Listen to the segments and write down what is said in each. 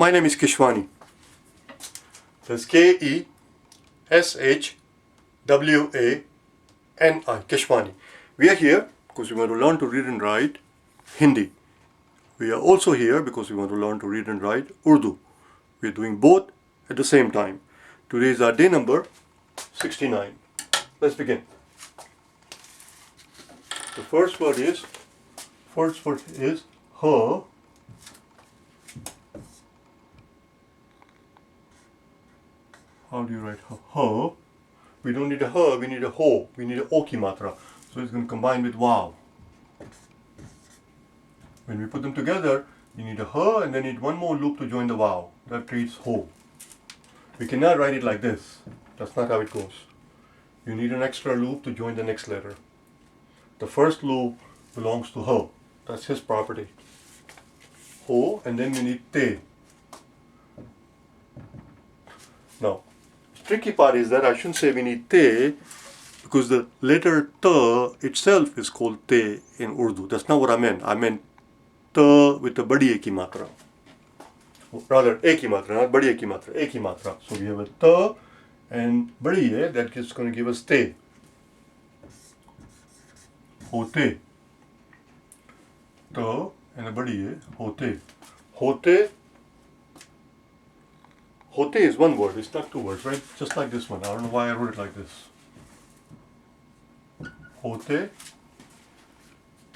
My name is Keshwani. That's Keshwani. Keshwani. We are here because we want to learn to read and write Hindi. We are also here because we want to learn to read and write Urdu. We are doing both at the same time. Today is our day number 69. Let's begin. The first word is her. How do you write her? Her. We don't need a her, we need a ho. We need a o ki matra. So it's going to combine with wow. When we put them together, you need a her and then need one more loop to join the wow. That creates ho. We cannot write it like this. That's not how it goes. You need an extra loop to join the next letter. The first loop belongs to her. That's his property. Ho, and then we need te. Now, the tricky part is that I shouldn't say we need te because the letter ta itself is called te in Urdu. That's not what I meant. I meant ta with the badi ek ki matra. Rather, ek ki matra, not badi ek ki matra. Ek ki matra. So we have a ta and badi hai, that is going to give us te. Hote. Ta and a badi hai, hote. Hote. Hote is one word, it's not two words, right? Just like this one. I don't know why I wrote it like this. Hote.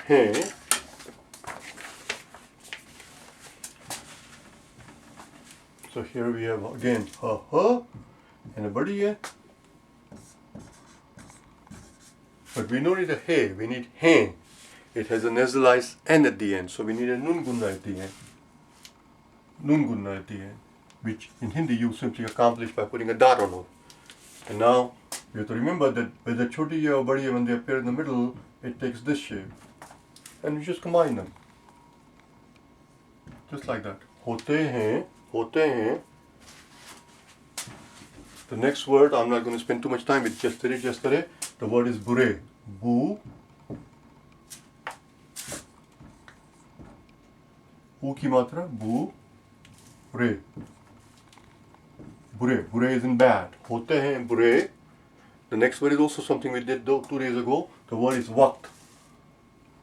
Hai. So here we have again ha and a badi hai. But we don't need a he, we need he. It has a nasalized n at the end, so we need a nun gunna at the end. Nun gunna at the end, which in Hindi you simply accomplish by putting a dot on it. And now you have to remember that whether choti or badi, when they appear in the middle, it takes this shape. And you just combine them. Just like that. Hote hain, hote hain. The next word, I'm not going to spend too much time with yesterday. The word is bure. Bu. U ki matra, bu. Bure. Bure. Bure is in bad. Hote hain bure. The next word is also something we did 2 days ago. The word is waqt.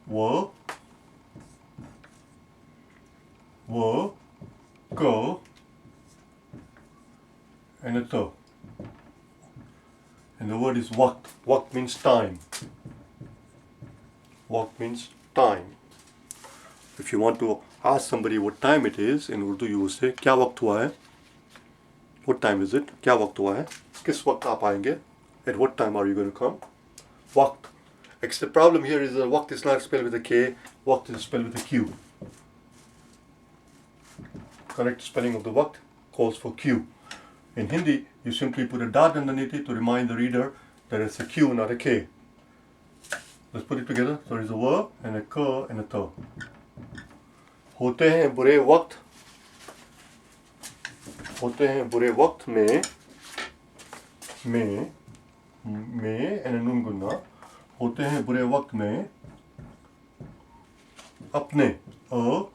Wa. Wa. Ka. And a ta. And the word is waqt. Waqt means time. Waqt means time. If you want to ask somebody what time it is, in Urdu you will say, kya waqt hua hai? What time is it? Kya waqt hua hai? Kis waqt aap aayenge? At what time are you going to come? Waqt. The problem here is that waqt is not spelled with a K, waqt is spelled with a Q. Correct spelling of the waqt calls for Q. In Hindi, you simply put a dot underneath it to remind the reader that it's a Q, not a K. Let's put it together. So there's a wa and a ka and a ta. होते हैं बुरे वक्त में and a nun gunna होते हैं बुरे वक्त में अपने a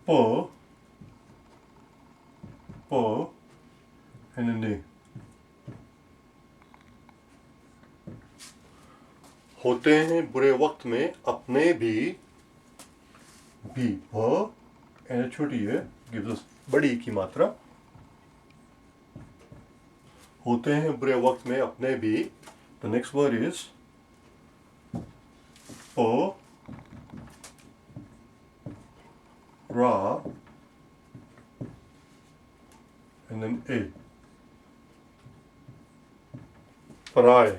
pa and a ne होते हैं बुरे वक्त में अपने भी bha and a choti hai gives us badi ki matra. होते हैं बुरे वक्त में अपने भी. The next word is pa, ra, and then a. Parai.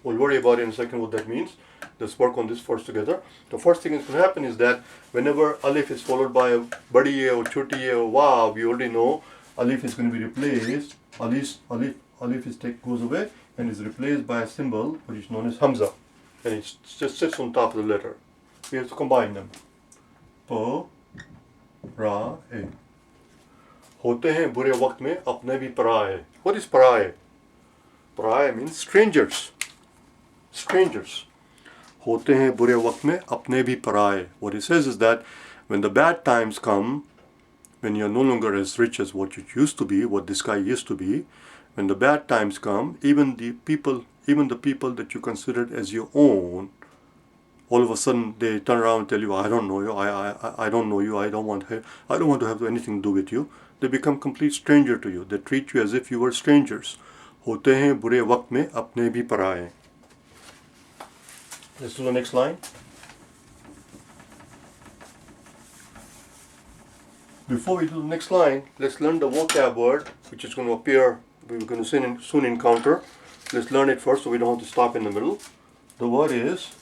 We'll worry about it in a second what that means. Let's work on this first together. The first thing that's going to happen is that whenever alif is followed by a badi or choti or wow, we already know alif is going to be replaced. Alif goes away and is replaced by a symbol which is known as hamza, and it just sits on top of the letter. We have to combine them. Pa, ra, e. होते हैं बुरे वक्त में अपने भी पराए. What is पराए? पराए means strangers. Strangers. होते हैं बुरे वक्त में अपने भी पराए. What he says is that when the bad times come, when you're no longer as rich as what you used to be, what this guy used to be, when the bad times come, even the people that you considered as your own, all of a sudden they turn around and tell you, I don't know you, I don't know you, I don't want to have anything to do with you. They become complete stranger to you. They treat you as if you were strangers. होते हैं बुरे वक्त में अपने भी पराए. Let's do the next line. Before we do the next line, let's learn the vocab word, which is going to appear, we're going to soon encounter. Let's learn it first so we don't have to stop in the middle. The word is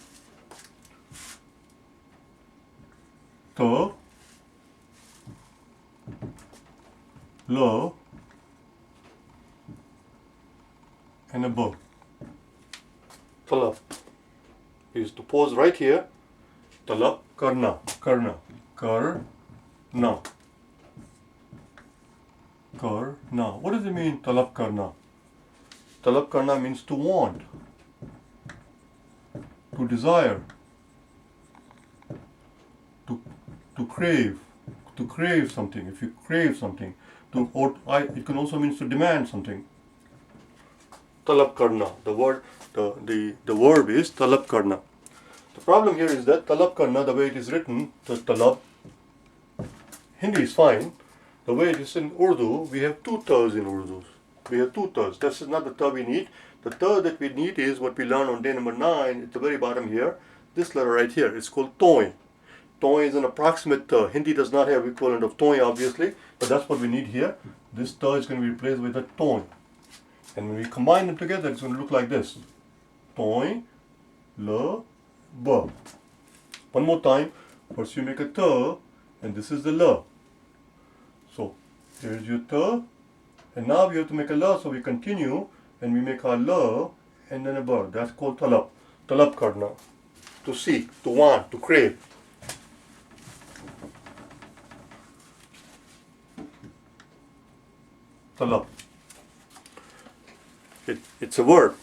to, lo, and a bo. Talab. Is to pause right here. Talab karna, karna, karna. Karna. What does it mean, talab karna? Talab karna means to want, to desire, to crave something. If you crave something, it can also mean to demand something. Talab karna. The verb is talab karna. The problem here is that talab karna, the way it is written, the talab, Hindi is fine. The way it is in Urdu, we have two t's in Urdu. We have two t's. This is not the t we need. The t that we need is what we learned on day number 9 at the very bottom here. This letter right here. It's called toy. Toy is an approximate t. Hindi does not have equivalent of toy, obviously, but that's what we need here. This t is going to be replaced with a toy. And when we combine them together, it's going to look like this. Toy, le, ba. One more time. First you make a t, and this is the le. So, here's your t, and now we have to make a la, so we continue, and we make our la, and then a ba. That's called talab. Talab karna. To seek, to want, to crave. Talab. It's a verb.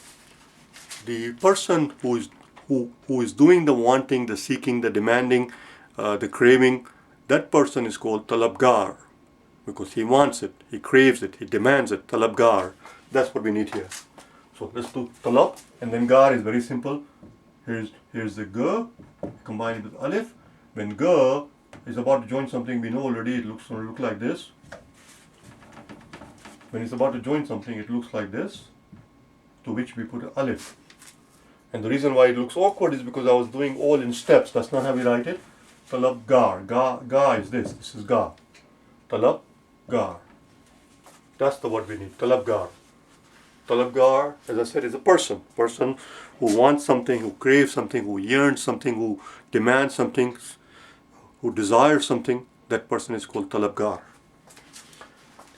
The person who is doing the wanting, the seeking, the demanding, the craving, that person is called talabgar. Because he wants it, he craves it, he demands it. Talabgar. That's what we need here. So let's do talab, and then gar is very simple. Here's the ga, combine it with alif. When ga is about to join something, we know already it looks going to look like this. When it's about to join something, it looks like this, to which we put an alif. And the reason why it looks awkward is because I was doing all in steps. That's not how we write it. Talab gar. Ga is this. This is ga. Talab gar. That's the word we need. Talab gar. Talab gar, as I said, is a person. Person who wants something, who craves something, who yearns something, who demands something, who desires something. That person is called talab gar.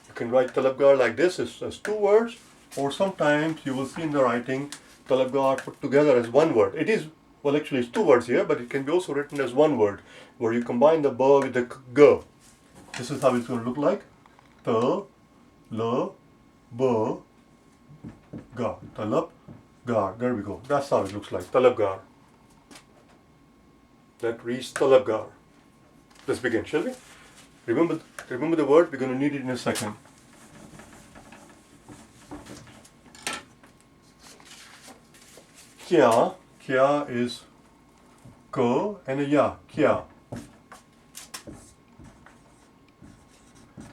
You can write talab gar like this as two words, or sometimes you will see in the writing talab gar put together as one word. It is, well, actually it's two words here, but it can be also written as one word, where you combine the ba with the g. This is how it's going to look like. Ta, la, ba, ga. Talab, gar. There we go. That's how it looks like. Talab gar. That reads talab gar. Let's begin, shall we? Remember the word. We're going to need it in a second. Kya. Kya is ko and a ya. Kya.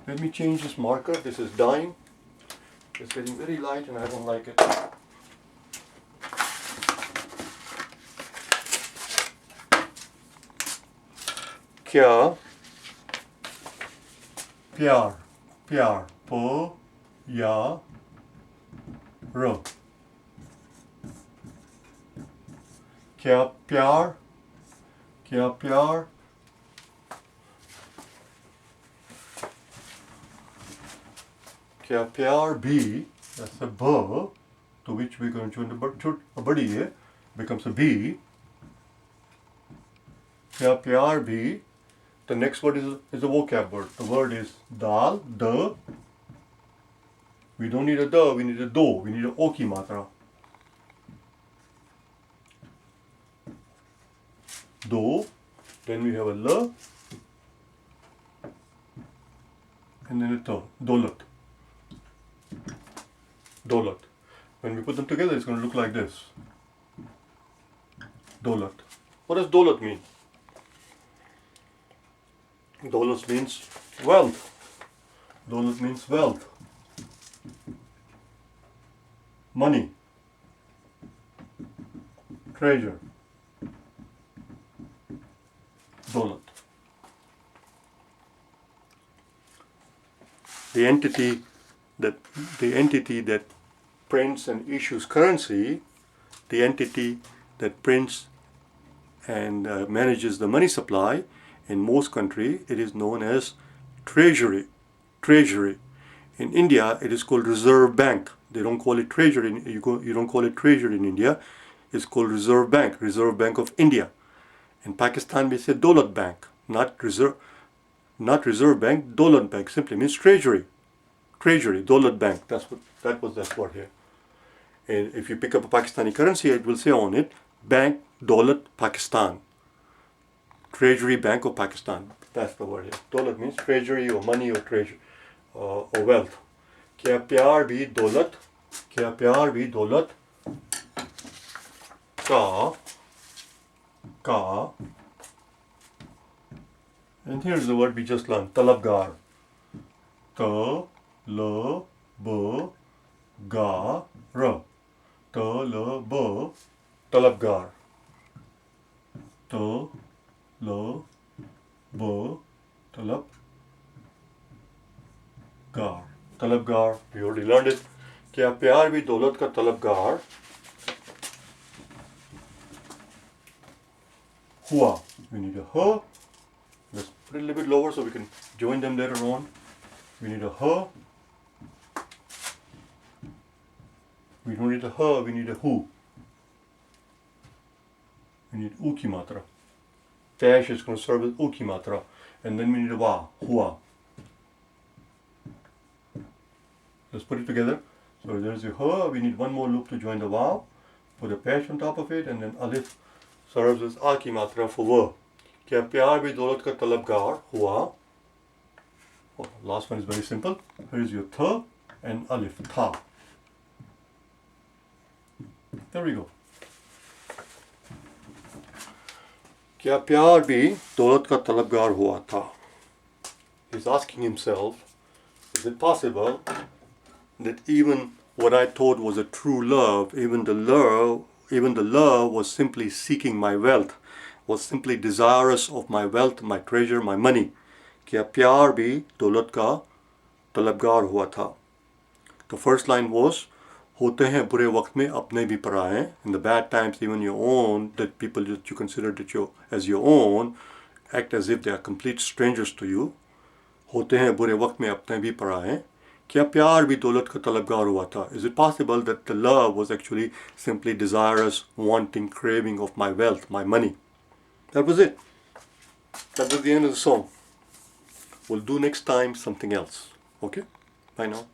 Let me change this marker. This is dying. It's getting very light and I don't like it. Kya. Pyar. Pyar. Po. Ya. Ro. Kya pyar. Kya pyar. Kya pyar bhi, that's a ba, to which we're going to join a badi here, becomes a b. Kya pyar bhi, the next word is a vocab word. The word is dal, da. We don't need a da, we need a do, we need a o ki matra. Do, then we have a la, and then a ta. Daulat. Daulat. When we put them together, it's going to look like this. Daulat. What does daulat mean? Daulat means wealth. Daulat means wealth. Money. Treasure. Daulat. The entity that prints and issues currency, the entity that prints and manages the money supply, in most countries it is known as treasury. Treasury. In India it is called Reserve Bank. They don't call it treasury. You don't call it treasury in India. It's called Reserve Bank. Reserve Bank of India. In Pakistan we say Daulat Bank, not Reserve Bank. Daulat Bank simply means treasury. Treasury, Daulat Bank. That was that word here. And if you pick up a Pakistani currency, it will say on it, Bank Daulat Pakistan. Treasury Bank of Pakistan. That's the word here. Daulat means treasury or money or treasure or wealth. Kya pyar bhi daulat? Kya pyar bhi daulat? Ka. And here's the word we just learned. Talabgar. Ta-la-ba-ga-ra. Ta-la-ba. Talabgar. Ta-la-ba. Talabgar. Talabgar. We already learned it. Kya pyar bhi daulat ka talabgar hua. We need a ha. Let's put it a little bit lower so we can join them later on. We need a ha. We don't need a ha, we need a hu. We need u ki matra. Dash is going to serve as u ki matra. And then we need a wa, hua. Let's put it together. So there's a ha, we need one more loop to join the wa. Put a dash on top of it, and then alif serves as a ki matra for wa. Kya pyar bhi daulat ka talabgar hua. Oh, last one is very simple. Here's your tha and alif, tha. There we go. Kya pyar bhi daulat ka talabgar hua tha. He's asking himself, is it possible that even what I thought was a true love, even the love was simply seeking my wealth, was simply desirous of my wealth, my treasure, my money. Kya pyar bhi daulat ka talabgar hua tha. The first line was, hote hain bure waqt mein apne bhi paraye. In the bad times, even your own, that people that you consider as your own, act as if they are complete strangers to you. Hote hain bure waqt mein apne bhi paraye. Kya pyar bhi daulat ka talabgar hua tha. Is it possible that the love was actually simply desirous, wanting, craving of my wealth, my money? That was it. That was the end of the song. We'll do next time something else. Okay? Bye now.